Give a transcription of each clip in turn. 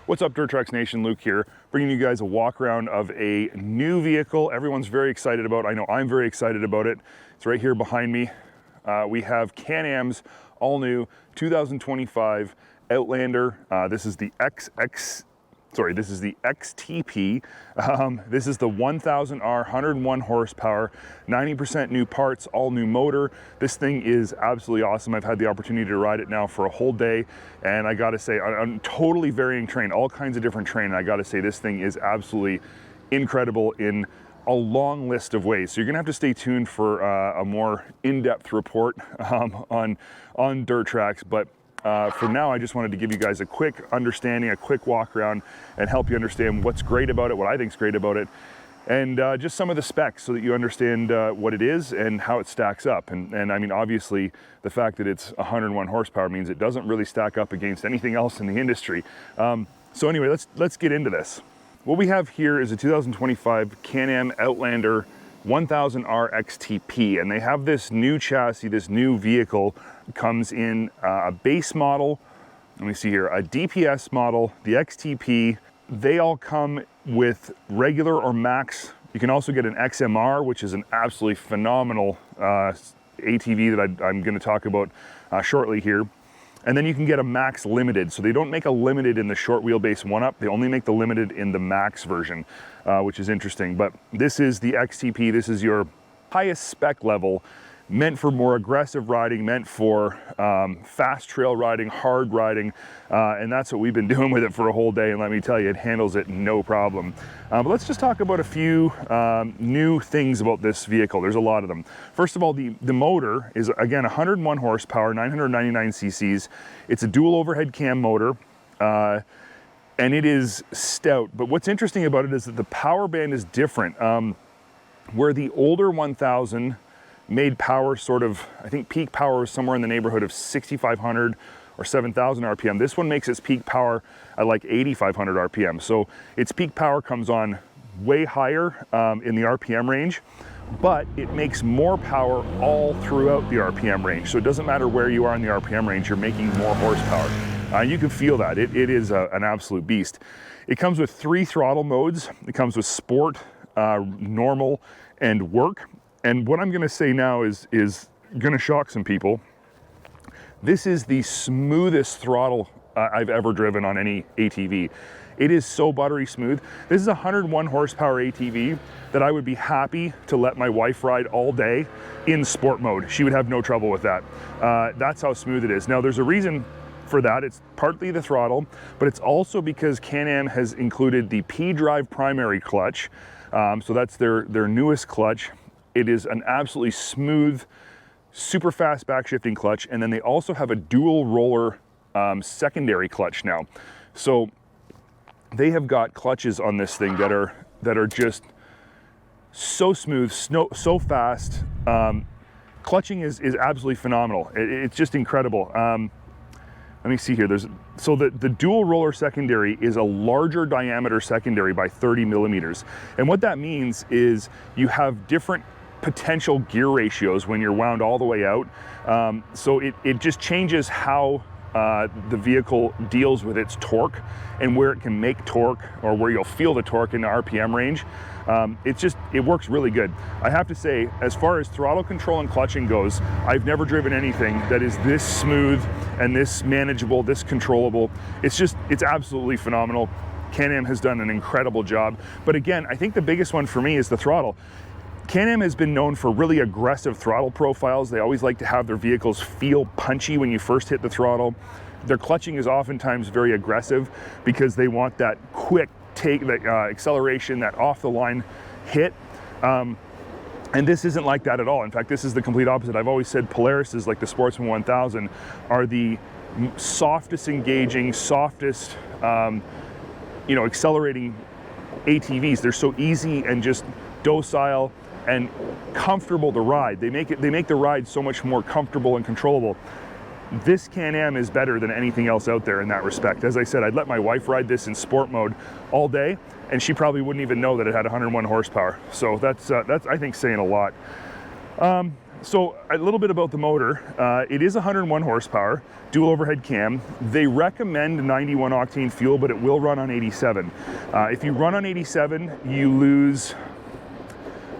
What's up, Trax Nation? Luke here, bringing you guys a walk around of a new vehicle everyone's very excited about. I know I'm very excited about it. It's right here behind me. We have Can-Am's all new 2025 Outlander. This is the XT-P. This is the 1000R, 101 horsepower, 90% new parts, all new motor. This thing is absolutely awesome. I've had the opportunity to ride it now for a whole day, and I gotta say, on totally varying terrain, all kinds of different terrain, I gotta say this thing is absolutely incredible in a long list of ways. So you're gonna have to stay tuned for a more in-depth report on Dirt Trax, but for now, I just wanted to give you guys a quick understanding, a quick walk around, and help you understand what's great about it, what I think is great about it, and just some of the specs so that you understand what it is and how it stacks up. And I mean, obviously, the fact that it's 101 horsepower means it doesn't really stack up against anything else in the industry. So anyway, let's get into this. What we have here is a 2025 Can-Am Outlander 1000R XT-P, and they have this new chassis, this new vehicle. Comes in a base model, let me see here, a DPS model, the XT-P. They all come with regular or max. You can also get an XMR, which is an absolutely phenomenal ATV that I'm going to talk about shortly here. And then you can get a max limited. So they don't make a limited in the short wheelbase one-up. They only make the limited in the max version, which is interesting. But this is the XT-P. This is your highest spec level, meant for more aggressive riding, meant for fast trail riding, hard riding, and that's what we've been doing with it for a whole day, and let me tell you, it handles it no problem. But let's just talk about a few new things about this vehicle. There's a lot of them. First of all, the motor is, again, 101 horsepower, 999 cc's. It's a dual overhead cam motor, and it is stout. But what's interesting about it is that the power band is different. Where the older 1000 made power sort of, I think peak power was somewhere in the neighborhood of 6,500 or 7,000 RPM. This one makes its peak power at like 8,500 RPM. So its peak power comes on way higher in the RPM range, but it makes more power all throughout the RPM range. So it doesn't matter where you are in the RPM range, you're making more horsepower. You can feel that. It is an absolute beast. It comes with 3 throttle modes. It comes with sport, normal, and work. And what I'm gonna say now is gonna shock some people. This is the smoothest throttle I've ever driven on any ATV. It is so buttery smooth. This is a 101 horsepower ATV that I would be happy to let my wife ride all day in sport mode. She would have no trouble with that. That's how smooth it is. Now, there's a reason for that. It's partly the throttle, but it's also because Can-Am has included the P-Drive primary clutch. So that's their newest clutch. It is an absolutely smooth, super fast backshifting clutch, and then they also have a dual roller secondary clutch now. So they have got clutches on this thing that are just so smooth, so fast. Clutching is absolutely phenomenal. It's just incredible. Let me see here. So the dual roller secondary is a larger diameter secondary by 30 millimeters. And what that means is you have different potential gear ratios when you're wound all the way out. So it just changes how the vehicle deals with its torque and where it can make torque, or where you'll feel the torque in the RPM range. It works really good. I have to say, as far as throttle control and clutching goes, I've never driven anything that is this smooth and this manageable, this controllable. It's absolutely phenomenal. Can-Am has done an incredible job. But again, I think the biggest one for me is the throttle. Can-Am has been known for really aggressive throttle profiles. They always like to have their vehicles feel punchy when you first hit the throttle. Their clutching is oftentimes very aggressive because they want that quick take, that acceleration, that off the line hit. And this isn't like that at all. In fact, this is the complete opposite. I've always said Polaris, like the Sportsman 1000, are the softest engaging, softest, accelerating ATVs. They're so easy and just docile and comfortable to ride. They make the ride so much more comfortable and controllable. This Can-Am is better than anything else out there in that respect. As I said, I'd let my wife ride this in sport mode all day, and she probably wouldn't even know that it had 101 horsepower. So that's I think saying a lot. So a little bit about the motor. It is 101 horsepower, dual overhead cam. They recommend 91 octane fuel, but it will run on 87. If you run on 87, you lose,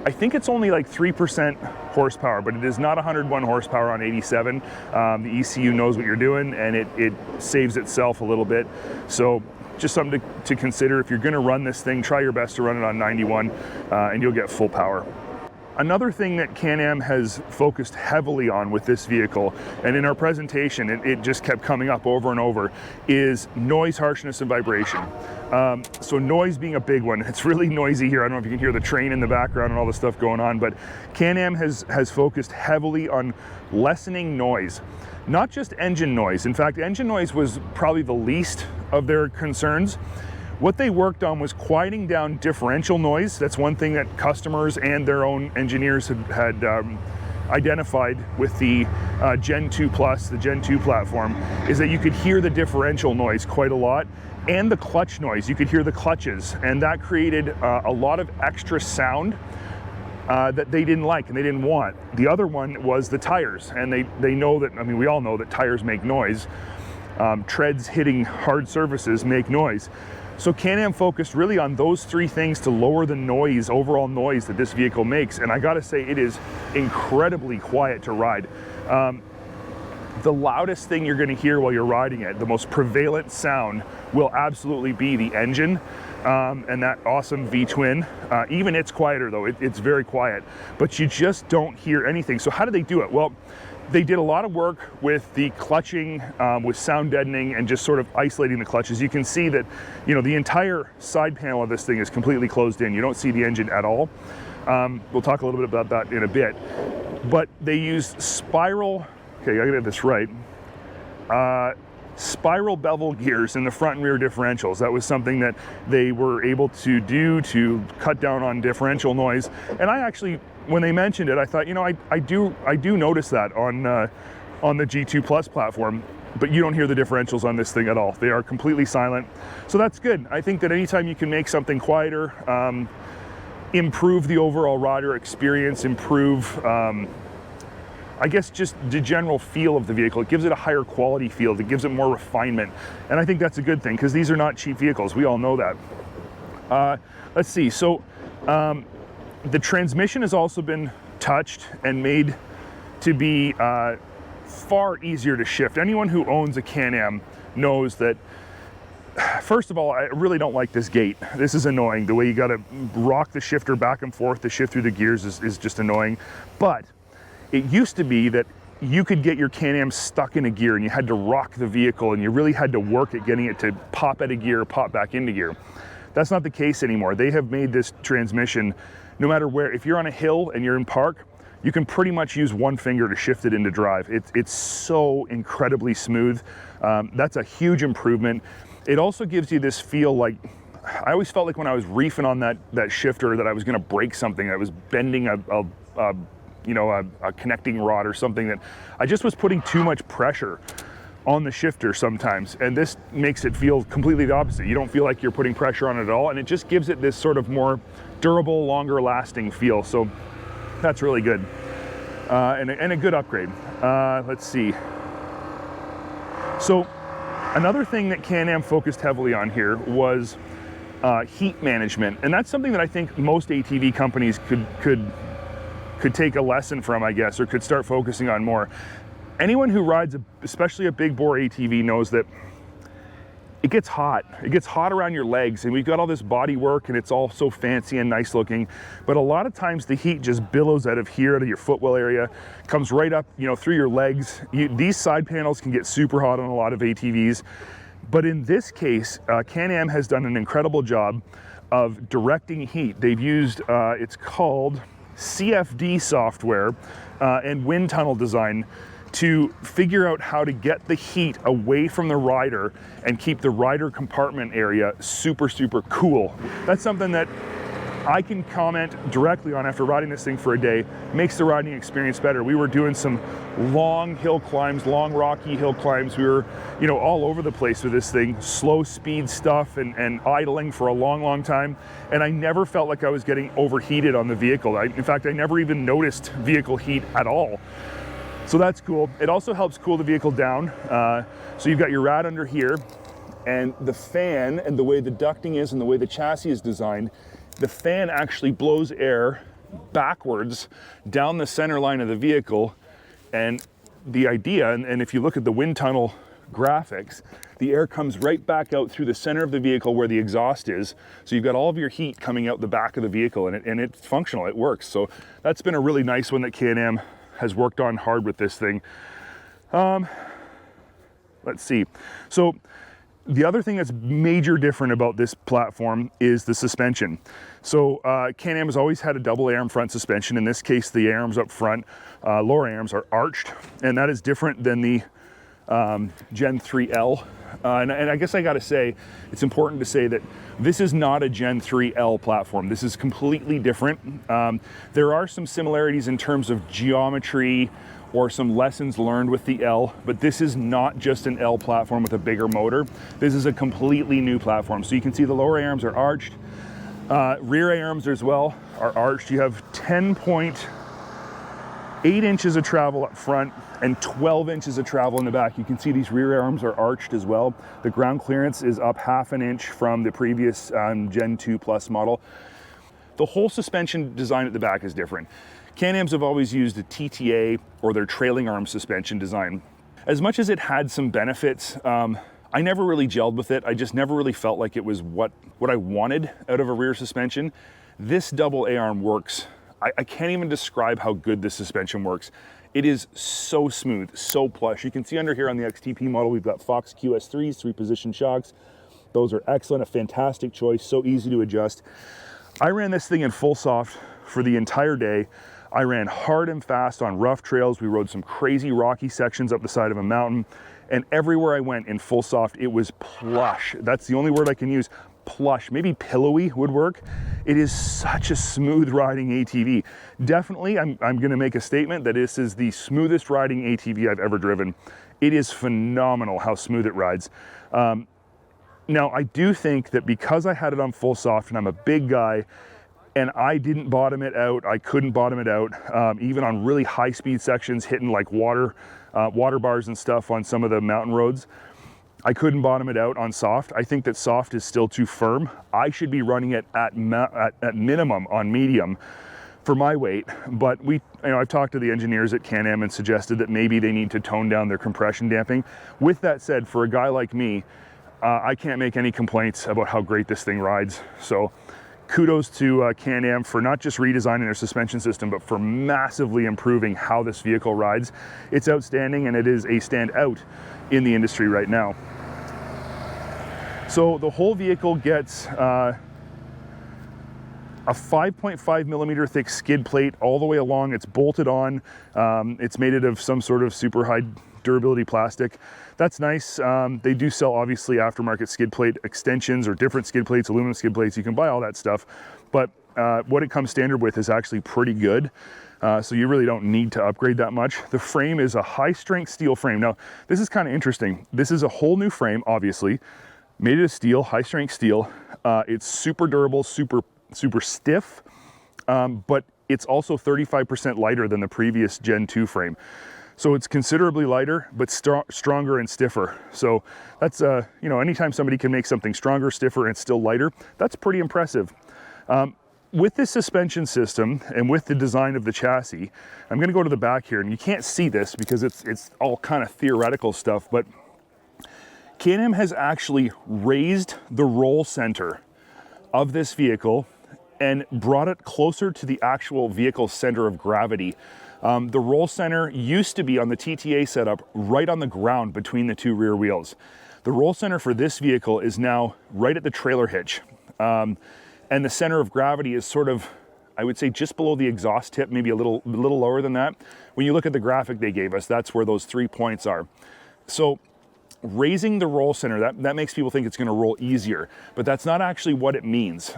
I think it's only like 3% horsepower, but it is not 101 horsepower on 87. The ECU knows what you're doing, and it saves itself a little bit. So just something to consider. If you're gonna run this thing, try your best to run it on 91, and you'll get full power. Another thing that Can-Am has focused heavily on with this vehicle, and in our presentation, it just kept coming up over and over, is noise, harshness, and vibration. So noise being a big one. It's really noisy here. I don't know if you can hear the train in the background and all the stuff going on, but Can-Am has focused heavily on lessening noise. Not just engine noise. In fact, engine noise was probably the least of their concerns. What they worked on was quieting down differential noise. That's one thing that customers and their own engineers had identified with the Gen 2 Plus, the Gen 2 platform, is that you could hear the differential noise quite a lot, and the clutch noise. You could hear the clutches, and that created a lot of extra sound that they didn't like and they didn't want. The other one was the tires, and they know that, I mean, we all know that tires make noise. Treads hitting hard surfaces make noise. So Can-Am focused really on those three things to lower the noise, overall noise that this vehicle makes. And I gotta say, it is incredibly quiet to ride. The loudest thing you're gonna hear while you're riding it, the most prevalent sound, will absolutely be the engine and that awesome V-twin. Even it's quieter though, it's very quiet, but you just don't hear anything. So how do they do it? Well, they did a lot of work with the clutching, with sound deadening, and just sort of isolating the clutches. You can see that, you know, the entire side panel of this thing is completely closed in. You don't see the engine at all. We'll talk a little bit about that in a bit. But they used spiral, okay, I gotta get this right, spiral bevel gears in the front and rear differentials. That was something that they were able to do to cut down on differential noise. And I actually, when they mentioned it, I thought, you know, I do notice that on the G2 Plus platform, but you don't hear the differentials on this thing at all. They are completely silent. So that's good. I think that anytime you can make something quieter, improve the overall rider experience, improve, I guess, just the general feel of the vehicle. It gives it a higher quality feel. It gives it more refinement. And I think that's a good thing, because these are not cheap vehicles. We all know that. Let's see. So the transmission has also been touched and made to be far easier to shift. Anyone who owns a Can-Am knows that, first of all, I really don't like this gate. This is annoying. The way you gotta rock the shifter back and forth to shift through the gears is just annoying. But it used to be that you could get your Can-Am stuck in a gear and you had to rock the vehicle and you really had to work at getting it to pop out of gear, pop back into gear. That's not the case anymore. They have made this transmission, no matter where, if you're on a hill and you're in park, you can pretty much use one finger to shift it into drive. It's so incredibly smooth. That's a huge improvement. It also gives you this feel like, I always felt like when I was reefing on that shifter that I was gonna break something. I was bending a connecting rod or something, that I just was putting too much pressure on the shifter sometimes, and this makes it feel completely the opposite. You don't feel like you're putting pressure on it at all, and it just gives it this sort of more durable, longer lasting feel. So that's really good, and a good upgrade. Let's see. So another thing that Can-Am focused heavily on here was heat management, and that's something that I think most ATV companies could take a lesson from, I guess, or could start focusing on more. Anyone who rides, especially a big bore ATV, knows that it gets hot. It gets hot around your legs, and we've got all this body work and it's all so fancy and nice looking, but a lot of times the heat just billows out of here, out of your footwell area, comes right up, you know, through your legs. These side panels can get super hot on a lot of ATVs, but in this case, Can-Am has done an incredible job of directing heat. They've used, it's called CFD software and wind tunnel design to figure out how to get the heat away from the rider and keep the rider compartment area super, super cool. That's something that I can comment directly on after riding this thing for a day, makes the riding experience better. We were doing some long hill climbs, long rocky hill climbs. We were, you know, all over the place with this thing, slow speed stuff and idling for a long, long time. And I never felt like I was getting overheated on the vehicle. In fact, I never even noticed vehicle heat at all. So that's cool. It also helps cool the vehicle down. So you've got your rad under here, and the fan and the way the ducting is and the way the chassis is designed, the fan actually blows air backwards down the center line of the vehicle. And the idea, and if you look at the wind tunnel graphics, the air comes right back out through the center of the vehicle where the exhaust is. So you've got all of your heat coming out the back of the vehicle, and it's functional, it works. So that's been a really nice one that Can-Am has worked on hard with this thing. Let's see. So the other thing that's major different about this platform is the suspension. So Can-Am has always had a double arm front suspension. In this case, the arms up front, lower arms are arched, and that is different than the Gen 3L. And I guess I gotta say, it's important to say that this is not a Gen 3L platform. This is completely different. There are some similarities in terms of geometry or some lessons learned with the L, but this is not just an L platform with a bigger motor. This is a completely new platform. So you can see the lower arms are arched. Rear arms as well are arched. You have 10.8 inches of travel up front and 12 inches of travel in the back. You can see these rear arms are arched as well. The ground clearance is up 1/2 inch from the previous Gen 2 Plus model. The whole suspension design at the back is different. Can-Ams have always used a TTA or their trailing arm suspension design. As much as it had some benefits, I never really gelled with it. I just never really felt like it was what I wanted out of a rear suspension. This double A-arm works. I can't even describe how good this suspension works. It is so smooth, so plush. You can see under here on the XT-P model, we've got Fox QS3s, 3-position shocks. Those are excellent, a fantastic choice, so easy to adjust. I ran this thing in full soft for the entire day. I ran hard and fast on rough trails. We rode some crazy rocky sections up the side of a mountain, and everywhere I went in full soft, it was plush. That's the only word I can use, plush. Maybe pillowy would work. It is such a smooth riding ATV. Definitely, I'm gonna make a statement that this is the smoothest riding ATV I've ever driven. It is phenomenal how smooth it rides. Now, I do think that because I had it on full soft and I'm a big guy, and I didn't bottom it out, I couldn't bottom it out, even on really high speed sections, hitting like water bars and stuff on some of the mountain roads, I couldn't bottom it out on soft. I think that soft is still too firm. I should be running it at minimum on medium for my weight, but I've talked to the engineers at Can-Am and suggested that maybe they need to tone down their compression damping. With that said, for a guy like me, I can't make any complaints about how great this thing rides. So kudos to Can-Am for not just redesigning their suspension system, but for massively improving how this vehicle rides. It's outstanding, and it is a standout in the industry right now. So the whole vehicle gets a 5.5 millimeter thick skid plate all the way along. It's bolted on. It's made of some sort of super high durability plastic. That's nice. They do sell obviously aftermarket skid plate extensions or different skid plates, aluminum skid plates. You can buy all that stuff, but what it comes standard with is actually pretty good. So you really don't need to upgrade that much. The frame is a high strength steel frame. Now, this is kind of interesting. This is a whole new frame, obviously, made of steel, high strength steel. It's super durable, super stiff, but it's also 35% lighter than the previous Gen 2 frame. So it's considerably lighter, but stronger and stiffer. So that's, anytime somebody can make something stronger, stiffer, and still lighter, that's pretty impressive. With this suspension system and with the design of the chassis, I'm gonna go to the back here, and you can't see this because it's all kind of theoretical stuff, but Can-Am has actually raised the roll center of this vehicle and brought it closer to the actual vehicle center of gravity. The roll center used to be on the TTA setup right on the ground between the two rear wheels. The roll center for this vehicle is now right at the trailer hitch. And the center of gravity is sort of, I would say, just below the exhaust tip, maybe a little lower than that. When you look at the graphic they gave us, that's where those 3 points are. So raising the roll center, that makes people think it's gonna roll easier, but that's not actually what it means.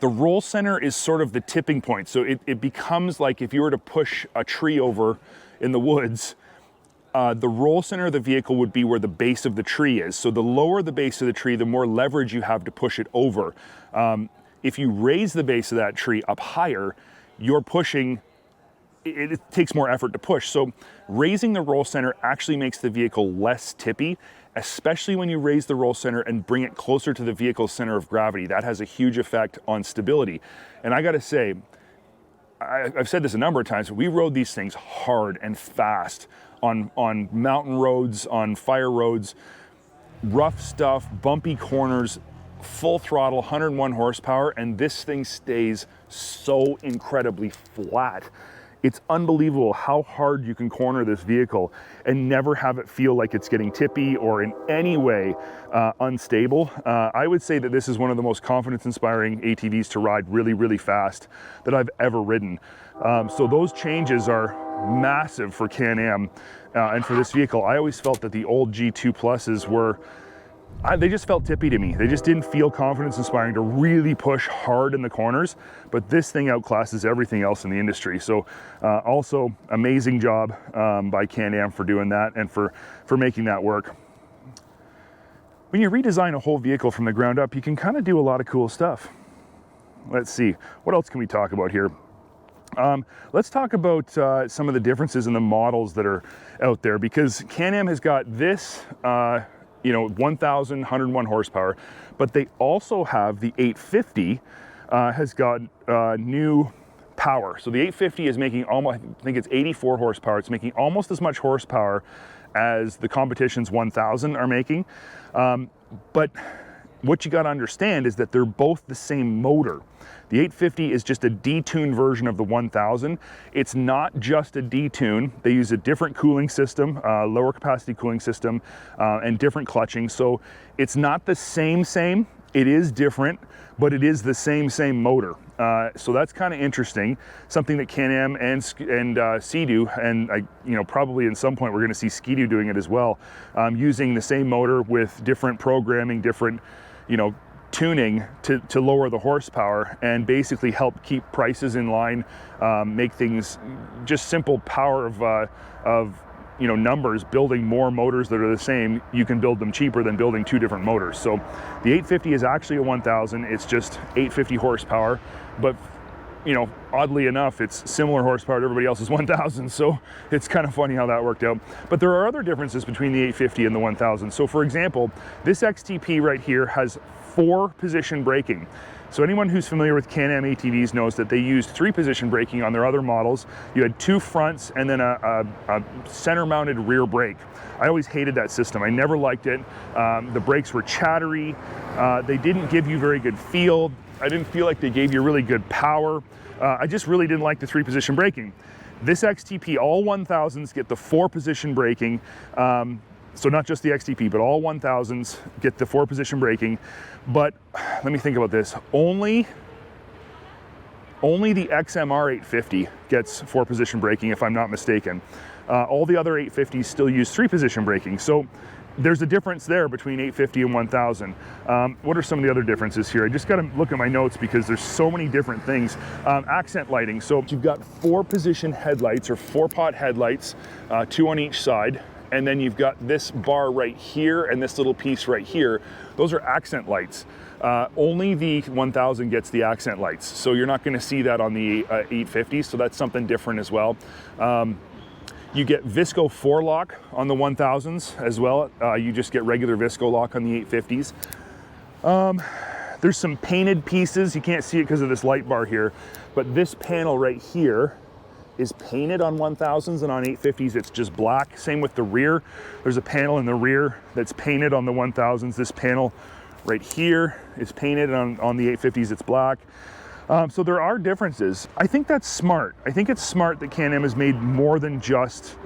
The roll center is sort of the tipping point. So it becomes like if you were to push a tree over in the woods, the roll center of the vehicle would be where the base of the tree is. So the lower the base of the tree, the more leverage you have to push it over. If you raise the base of that tree up higher, you're pushing, it takes more effort to push. So raising the roll center actually makes the vehicle less tippy, especially when you raise the roll center and bring it closer to the vehicle's center of gravity. That has a huge effect on stability. And I gotta say, I've said this a number of times, but we rode these things hard and fast on mountain roads, on fire roads, rough stuff, bumpy corners, full throttle, 101 horsepower, and this thing stays so incredibly flat. It's unbelievable how hard you can corner this vehicle and never have it feel like it's getting tippy or in any way unstable. I would say that this is one of the most confidence-inspiring ATVs to ride really, really fast that I've ever ridden. So those changes are massive for Can-Am and for this vehicle. I always felt that the old G2 Pluses were, they just felt tippy to me. They just didn't feel confidence-inspiring to really push hard in the corners, but this thing outclasses everything else in the industry. So also amazing job by Can-Am for doing that and for making that work. When you redesign a whole vehicle from the ground up, you can kind of do a lot of cool stuff. Let's see, what else can we talk about here? Let's talk about some of the differences in the models that are out there, because Can-Am has got this 1,101 horsepower, but they also have the 850 has got new power. So the 850 is making almost, I think it's 84 horsepower. It's making almost as much horsepower as the competition's 1,000 are making. But what you got to understand is that they're both the same motor. The 850 is just a detuned version of the 1000. It's not just a detune. They use a different cooling system, lower capacity cooling system, and different clutching. So it's not the same. It is different, but it is the same motor. So that's kind of interesting. Something that Can-Am and Sea-Doo, and probably in some point we're going to see Ski-Doo doing it as well, using the same motor with different programming, different tuning to lower the horsepower and basically help keep prices in line, make things just simple power of numbers. Building more motors that are the same, you can build them cheaper than building two different motors. So the 850 is actually a 1000. It's just 850 horsepower, but oddly enough, it's similar horsepower to everybody else's 1000. So it's kind of funny how that worked out. But there are other differences between the 850 and the 1000. So for example, this XT-P right here has 4-position braking. So anyone who's familiar with Can-Am ATVs knows that they used 3-position braking on their other models. You had 2 fronts and then a center-mounted rear brake. I always hated that system. I never liked it. The brakes were chattery. They didn't give you very good feel. I didn't feel like they gave you really good power. I just really didn't like the 3-position braking. This XT-P, all 1000s get the 4-position braking. So not just the XT-P, but all 1000s get the 4-position braking. But let me think about this. Only the XMR 850 gets 4-position braking, if I'm not mistaken. All the other 850s still use 3-position braking. So there's a difference there between 850 and 1000. What are some of the other differences here? I just got to look at my notes because there's so many different things. Accent lighting. So you've got 4-position headlights or 4-pot headlights, 2 on each side. And then you've got this bar right here and this little piece right here. Those are accent lights. Only the 1000 gets the accent lights. So you're not gonna see that on the 850, so that's something different as well. You get Visco 4-lock on the 1000s as well. You just get regular Visco lock on the 850s. There's some painted pieces. You can't see it because of this light bar here, but this panel right here is painted on 1000s, and on 850s it's just black. Same with the rear. There's a panel in the rear that's painted on the 1000s. This panel right here is painted, on the 850s it's black. So there are differences. I think that's smart. I think it's smart that Can-Am has made more than just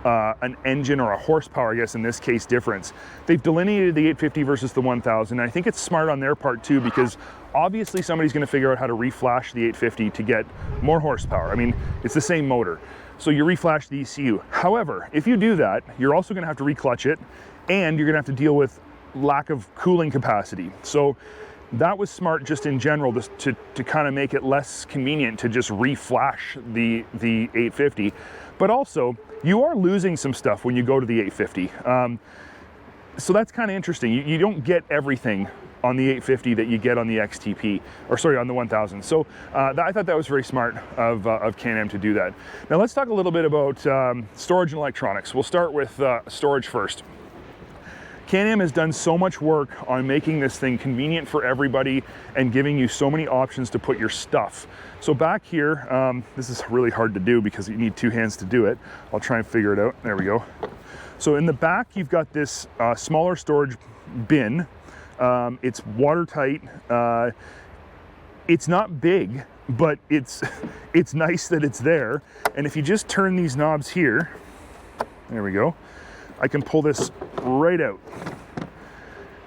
an engine or a horsepower, I guess in this case, difference. They've delineated the 850 versus the 1000. And I think it's smart on their part too, because obviously somebody's gonna figure out how to reflash the 850 to get more horsepower. I mean, it's the same motor. So you reflash the ECU. However, if you do that, you're also gonna have to reclutch it, and you're gonna have to deal with lack of cooling capacity. So that was smart just in general to kind of make it less convenient to just reflash the 850. But also, you are losing some stuff when you go to the 850. So that's kind of interesting. You don't get everything on the 850 that you get on the XT-P, or sorry, on the 1000. So I thought that was very smart of Can-Am to do that. Now let's talk a little bit about storage and electronics. We'll start with storage first. Can-Am has done so much work on making this thing convenient for everybody and giving you so many options to put your stuff. So back here, this is really hard to do because you need two hands to do it. I'll try and figure it out. There we go. So in the back, you've got this smaller storage bin. It's watertight. It's not big, but it's nice that it's there. And if you just turn these knobs here, there we go, I can pull this right out.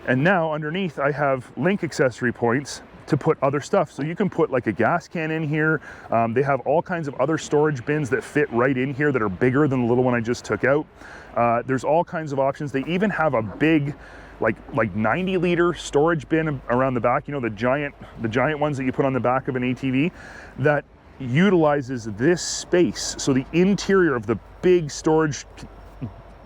And now underneath I have link accessory points to put other stuff. So you can put like a gas can in here. They have all kinds of other storage bins that fit right in here that are bigger than the little one I just took out. There's all kinds of options. They even have a big, like 90-liter storage bin around the back, you know, the giant ones that you put on the back of an ATV, that utilizes this space. So the interior of the big storage,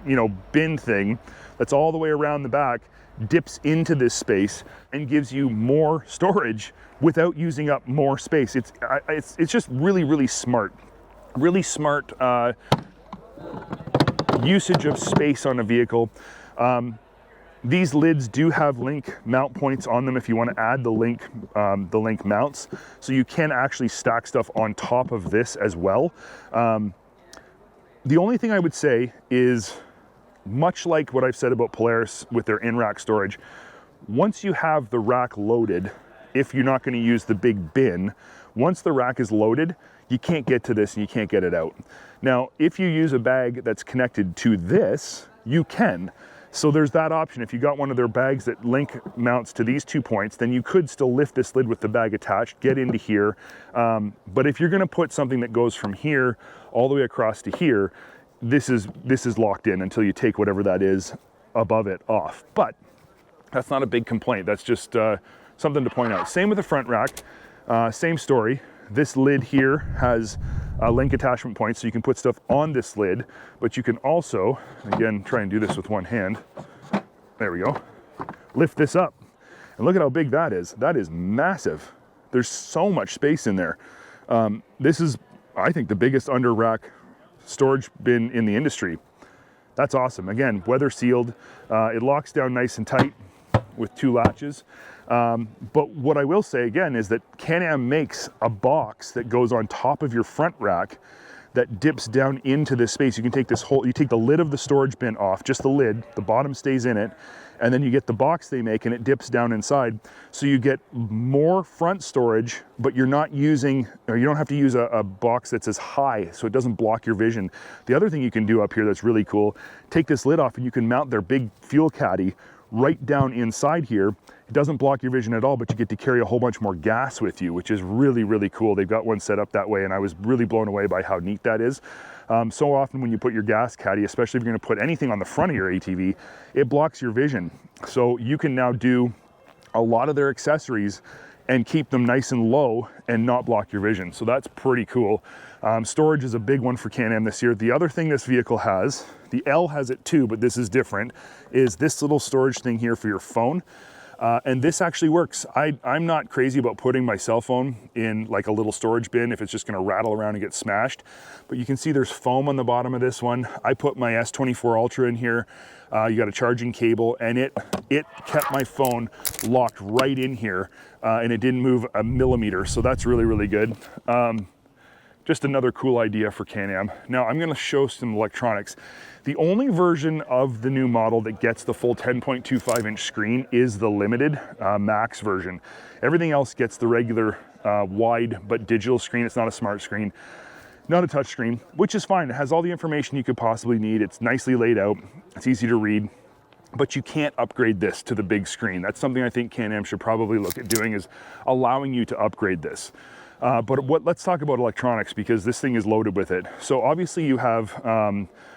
you know, bin thing that's all the way around the back dips into this space and gives you more storage without using up more space. It's just really smart usage of space on a vehicle. These lids do have link mount points on them if you want to add the link mounts, so you can actually stack stuff on top of this as well. The only thing I would say is, much like what I've said about Polaris with their in-rack storage, once you have the rack loaded, if you're not going to use the big bin, once the rack is loaded, you can't get to this and you can't get it out. Now, if you use a bag that's connected to this, you can. So there's that option. If you got one of their bags that link mounts to these 2 points, then you could still lift this lid with the bag attached, get into here. But if you're going to put something that goes from here all the way across to here, this is locked in until you take whatever that is above it off. But that's not a big complaint. That's just something to point out. Same with the front rack, same story. This lid here has a link attachment point, so you can put stuff on this lid, but you can also, again, try and do this with one hand. There we go. Lift this up. And look at how big that is. That is massive. There's so much space in there. This is, I think, the biggest under rack storage bin in the industry. That's awesome. Again, weather sealed. It locks down nice and tight with 2 latches. But what I will say again is that Can-Am makes a box that goes on top of your front rack that dips down into this space. You can take this whole, you take the lid of the storage bin off, just the lid, the bottom stays in it, and then you get the box they make and it dips down inside. So you get more front storage, but you're not using, or you don't have to use a box that's as high, so it doesn't block your vision. The other thing you can do up here that's really cool, take this lid off and you can mount their big fuel caddy right down inside here. It doesn't block your vision at all, but you get to carry a whole bunch more gas with you, which is really cool. They've got one set up that way, and I was really blown away by how neat that is. So often when you put your gas caddy, especially if you're going to put anything on the front of your ATV, it blocks your vision. So you can now do a lot of their accessories and keep them nice and low and not block your vision. So that's pretty cool. Storage is a big one for Can-Am this year. The other thing this vehicle has, the L has it too, but this is different, is this little storage thing here for your phone. And this actually works. I'm not crazy about putting my cell phone in like a little storage bin if it's just gonna rattle around and get smashed. But you can see there's foam on the bottom of this one. I put my S24 Ultra in here. You got a charging cable, and it kept my phone locked right in here, and it didn't move a millimeter. So that's really good. Just another cool idea for Can-Am. Now I'm gonna show some electronics. The only version of the new model that gets the full 10.25 inch screen is the limited max version. Everything else gets the regular wide but digital screen. It's not a smart screen, not a touch screen, which is fine. It has all the information you could possibly need. It's nicely laid out. It's easy to read, but you can't upgrade this to the big screen. That's something I think Can-Am should probably look at doing, is allowing you to upgrade this. Let's talk about electronics, because this thing is loaded with it. So obviously you have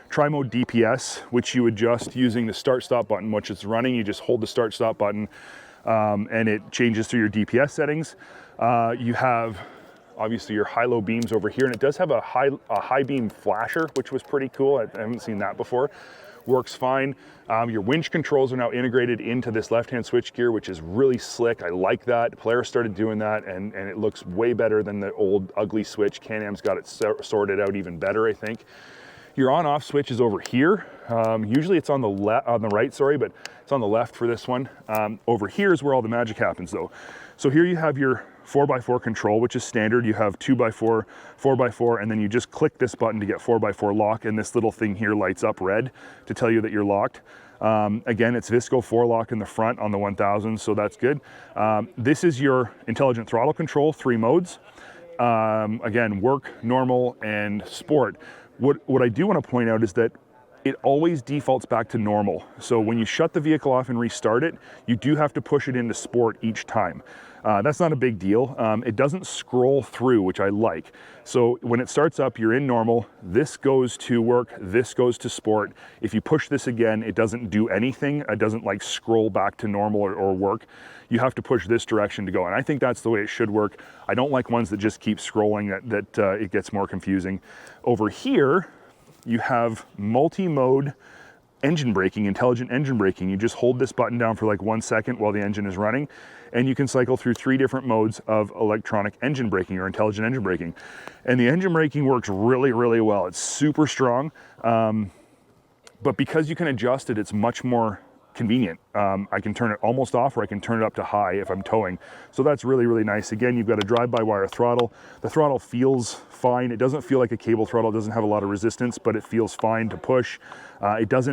tri-mode DPS, which you adjust using the start-stop button. Once it's running, you just hold the start-stop button. and it changes through your DPS settings. You have obviously your high-low beams over here, and it does have a high beam flasher, which was pretty cool. I haven't seen that before. Works fine. Your winch controls are now integrated into this left-hand switch gear, which is really slick. I like that. Polaris started doing that, and it looks way better than the old ugly switch. Can-Am's got it sorted out even better, I think. Your on-off switch is over here. Usually it's on the right, sorry, but it's on the left for this one. Over here is where all the magic happens, though. So here you have your 4x4 control, which is standard. You have 2x4, 4x4, and then you just click this button to get 4x4 lock, and this little thing here lights up red to tell you that you're locked. Again, it's Visco 4 lock in the front on the 1000, so that's good. This is your intelligent throttle control, 3 modes. Again, work, normal, and sport. What I do want to point out is that it always defaults back to normal. So when you shut the vehicle off and restart it, you do have to push it into sport each time. That's not a big deal. It doesn't scroll through, which I like. So when it starts up, you're in normal, this goes to work, this goes to sport. If you push this again, it doesn't do anything. It doesn't like scroll back to normal or work. You have to push this direction to go. And I think that's the way it should work. I don't like ones that just keep scrolling, that it gets more confusing. Over here, you have multi-mode engine braking, intelligent engine braking. You just hold this button down for like 1 second while the engine is running, and you can cycle through 3 different modes of electronic engine braking or intelligent engine braking. And the engine braking works really, really well. It's super strong, but because you can adjust it, it's much more convenient. I can turn it almost off, or I can turn it up to high if I'm towing. So that's really, really nice. Again, you've got a drive-by-wire throttle. The throttle feels fine. It doesn't feel like a cable throttle. It doesn't have a lot of resistance, but it feels fine to push. It does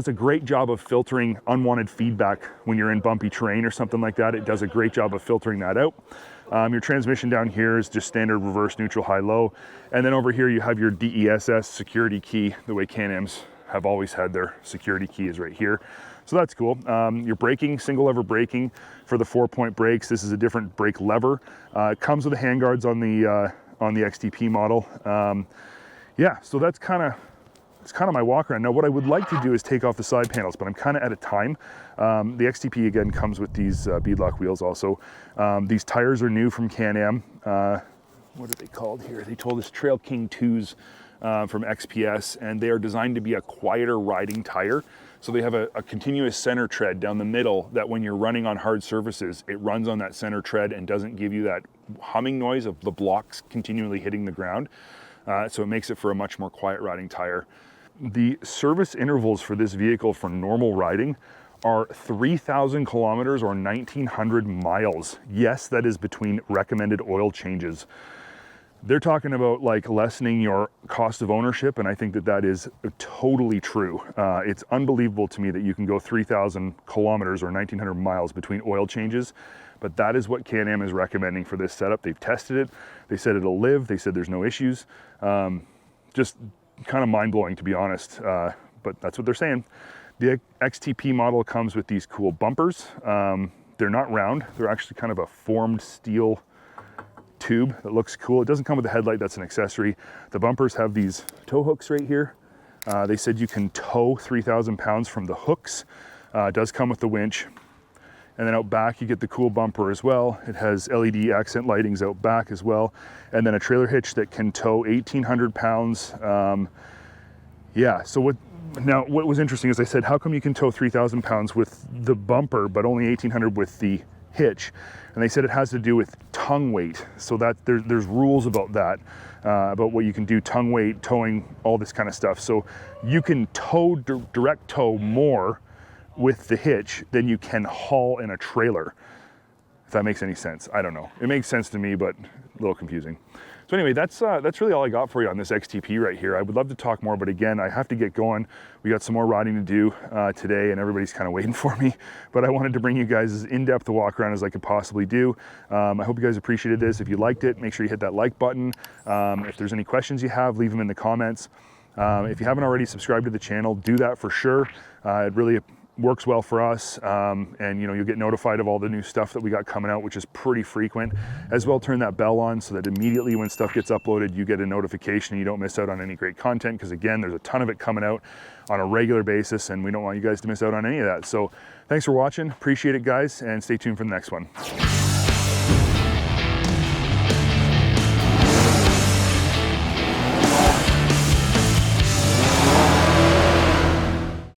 a great job of filtering unwanted feedback when you're in bumpy terrain or something like that. It does a great job of filtering that out. Your transmission down here is just standard reverse, neutral, high, low. And then over here you have your DESS security key, the way Can-Am's have always had their security key is right here. So that's cool. Your braking, single lever braking for the 4-point brakes. This is a different brake lever. It comes with the handguards on the XT-P model. Yeah, so that's kind of my walk around. Now what I would like to do is take off the side panels, but I'm kind of out of time. The XT-P again comes with these beadlock wheels also. These tires are new from Can-Am. What are they called here? They told us Trail King 2s. From XPS, and they are designed to be a quieter riding tire. So they have a continuous center tread down the middle that when you're running on hard surfaces, it runs on that center tread and doesn't give you that humming noise of the blocks continually hitting the ground. So it makes it for a much more quiet riding tire. The service intervals for this vehicle for normal riding are 3,000 kilometers or 1,900 miles. Yes, that is between recommended oil changes. They're talking about like lessening your cost of ownership, and I think that that is totally true. It's unbelievable to me that you can go 3,000 kilometers or 1,900 miles between oil changes, but that is what Can-Am is recommending for this setup. They've tested it. They said it'll live. They said there's no issues. Just kind of mind-blowing, to be honest, but that's what they're saying. The XT-P model comes with these cool bumpers. They're not round. They're actually kind of a formed steel tube that looks cool. It doesn't come with a headlight, that's an accessory. The bumpers have these tow hooks right here. They said you can tow 3,000 pounds from the hooks. It does come with the winch. And then out back you get the cool bumper as well. It has LED accent lightings out back as well. And then a trailer hitch that can tow 1,800 pounds. Yeah, so what was interesting is I said, how come you can tow 3,000 pounds with the bumper but only 1,800 with the hitch? And they said it has to do with tongue weight. So that there's rules about that, about what you can do, tongue weight, towing, all this kind of stuff. So you can tow, direct tow more with the hitch than you can haul in a trailer. If that makes any sense. I don't know. It makes sense to me, but a little confusing. So anyway, that's really all I got for you on this XT-P right here. I would love to talk more, but again, I have to get going. We got some more riding to do today, and everybody's kind of waiting for me. But I wanted to bring you guys as in-depth a walk around as I could possibly do. I hope you guys appreciated this. If you liked it, make sure you hit that like button. If there's any questions you have, leave them in the comments. If you haven't already subscribed to the channel, do that for sure. I'd really works well for us, and you know, you'll get notified of all the new stuff that we got coming out, which is pretty frequent. As well, turn that bell on so that immediately when stuff gets uploaded, you get a notification and you don't miss out on any great content, because again, there's a ton of it coming out on a regular basis and we don't want you guys to miss out on any of that. So thanks for watching, appreciate it guys, and stay tuned for the next one.